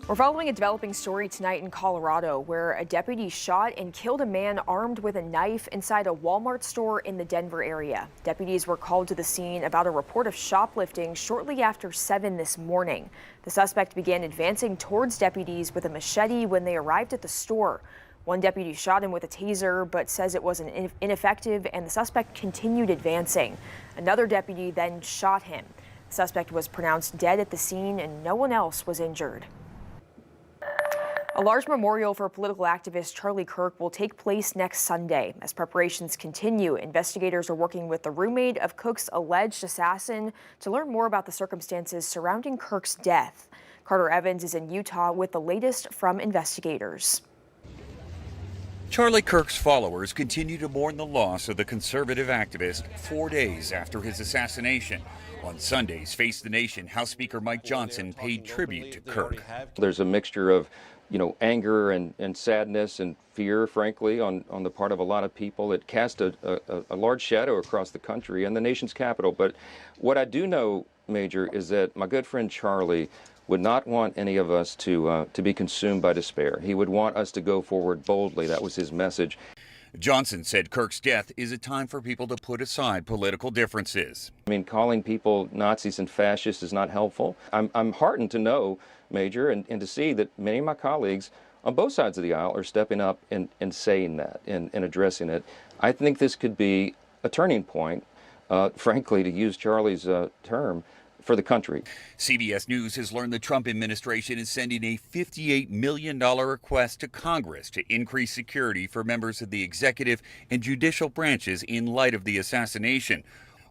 We're following a developing story tonight in Colorado where a deputy shot and killed a man armed with a knife inside a Walmart store in the Denver area. Deputies were called to the scene about a report of shoplifting shortly after 7 this morning. The suspect began advancing towards deputies with a machete when they arrived at the store. One deputy shot him with a taser but says it was ineffective, and the suspect continued advancing. Another deputy then shot him. The suspect was pronounced dead at the scene and no one else was injured. A large memorial for political activist Charlie Kirk will take place next Sunday. As preparations continue, investigators are working with the roommate of Cook's alleged assassin to learn more about the circumstances surrounding Kirk's death. Carter Evans is in Utah with the latest from investigators. Charlie Kirk's followers continue to mourn the loss of the conservative activist 4 days after his assassination. On Sundays, Face the Nation House Speaker Mike Johnson paid tribute to Kirk. There's a mixture of anger and sadness and fear, frankly, on the part of a lot of people. It cast a large shadow across the country and the nation's capital. But what I do know, Major, is that my good friend Charlie would not want any of us to be consumed by despair. He would want us to go forward boldly. That was his message. Johnson said Kirk's death is a time for people to put aside political differences. I mean, calling people Nazis and fascists is not helpful. I'm heartened to know, Major, and to see that many of my colleagues on both sides of the aisle are stepping up and saying that and addressing it. I think this could be a turning point, frankly, to use Charlie's term, for the country. CBS News has learned the Trump administration is sending a $58 million request to Congress to increase security for members of the executive and judicial branches in light of the assassination.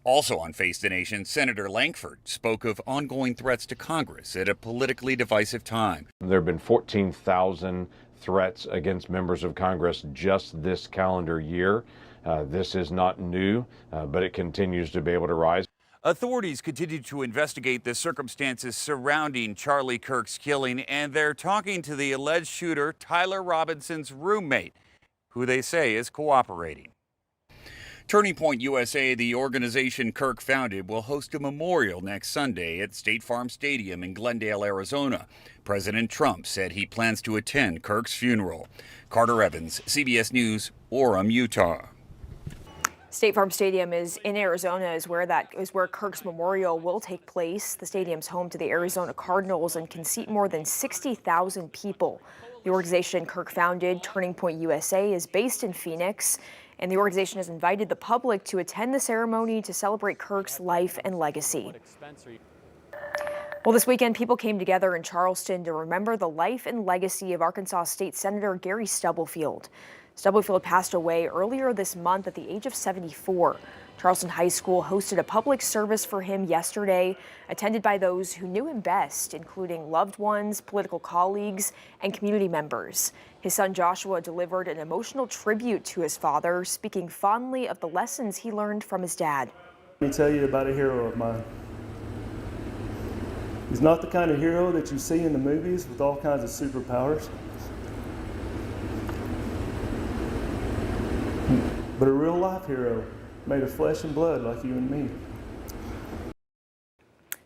Also on Face the Nation, Senator Lankford spoke of ongoing threats to Congress at a politically divisive time. There have been 14,000 threats against members of Congress just this calendar year. This is not new, but it continues to be able to rise. Authorities continue to investigate the circumstances surrounding Charlie Kirk's killing, and they're talking to the alleged shooter, Tyler Robinson's roommate, who they say is cooperating. Turning Point USA, the organization Kirk founded, will host a memorial next Sunday at State Farm Stadium in Glendale, Arizona. President Trump said he plans to attend Kirk's funeral. Carter Evans, CBS News, Orem, Utah. State Farm Stadium is in Arizona, is where Kirk's memorial will take place. The stadium's home to the Arizona Cardinals and can seat more than 60,000 people. The organization Kirk founded, Turning Point USA, is based in Phoenix, and the organization has invited the public to attend the ceremony to celebrate Kirk's life and legacy. Well, this weekend, people came together in Charleston to remember the life and legacy of Arkansas State Senator Gary Stubblefield. Stubblefield passed away earlier this month at the age of 74. Charleston High School hosted a public service for him yesterday, attended by those who knew him best, including loved ones, political colleagues, and community members. His son Joshua delivered an emotional tribute to his father, speaking fondly of the lessons he learned from his dad. Let me tell you about a hero of mine. He's not the kind of hero that you see in the movies with all kinds of superpowers, but a real-life hero made of flesh and blood like you and me.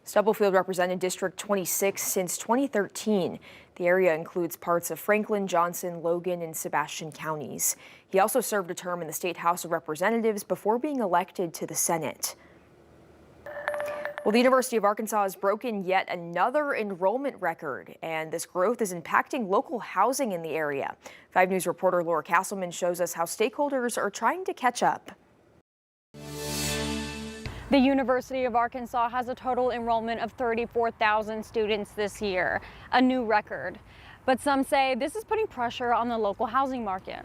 Stubblefield represented District 26 since 2013. The area includes parts of Franklin, Johnson, Logan, and Sebastian counties. He also served a term in the State House of Representatives before being elected to the Senate. Well, the University of Arkansas has broken yet another enrollment record, and this growth is impacting local housing in the area. 5 News reporter Laura Castleman shows us how stakeholders are trying to catch up. The University of Arkansas has a total enrollment of 34,000 students this year, a new record. But some say this is putting pressure on the local housing market,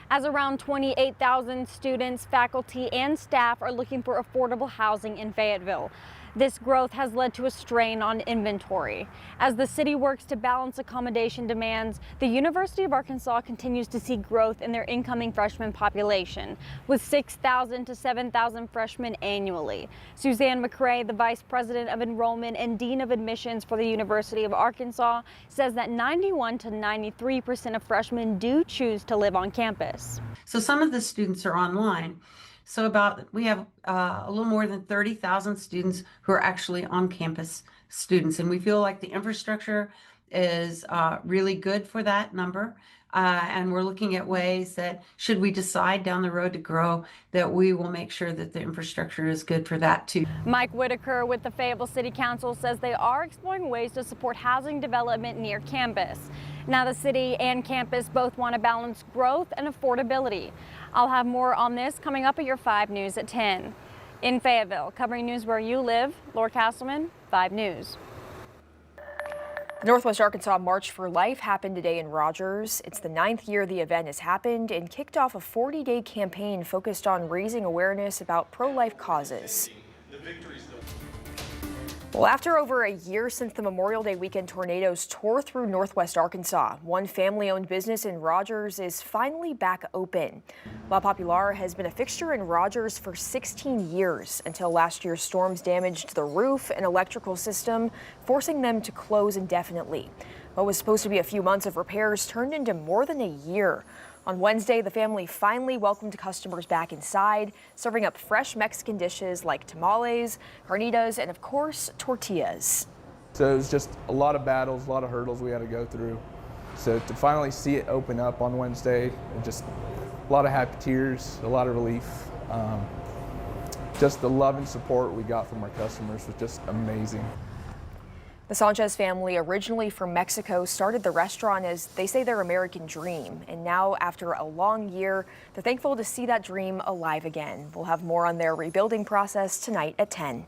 as around 28,000 students, faculty, and staff are looking for affordable housing in Fayetteville. This growth has led to a strain on inventory. As the city works to balance accommodation demands, the University of Arkansas continues to see growth in their incoming freshman population, with 6,000 to 7,000 freshmen annually. Suzanne McCrae, the Vice President of Enrollment and Dean of Admissions for the University of Arkansas, says that 91 to 93% of freshmen do choose to live on campus. So some of the students are online. So we have a little more than 30,000 students who are actually on campus students. And we feel like the infrastructure is really good for that number. And we're looking at ways that should we decide down the road to grow, that we will make sure that the infrastructure is good for that too. Mike Whitaker with the Fayetteville City Council says they are exploring ways to support housing development near campus. Now the city and campus both want to balance growth and affordability. I'll have more on this coming up at your 5 News at 10. In Fayetteville, covering news where you live, Laura Castleman, 5 News. The Northwest Arkansas March for Life happened today in Rogers. It's the 9th year the event has happened and kicked off a 40-day campaign focused on raising awareness about pro-life causes. Well, after over a year since the Memorial Day weekend tornadoes tore through Northwest Arkansas, one family-owned business in Rogers is finally back open. La Popular has been a fixture in Rogers for 16 years until last year's storms damaged the roof and electrical system, forcing them to close indefinitely. What was supposed to be a few months of repairs turned into more than a year. On Wednesday, the family finally welcomed customers back inside, serving up fresh Mexican dishes like tamales, carnitas, and of course, tortillas. So it was just a lot of battles, a lot of hurdles we had to go through. So to finally see it open up on Wednesday, just a lot of happy tears, a lot of relief. Just the love and support we got from our customers was just amazing. The Sanchez family, originally from Mexico, started the restaurant as they say their American dream. And now, after a long year, they're thankful to see that dream alive again. We'll have more on their rebuilding process tonight at 10.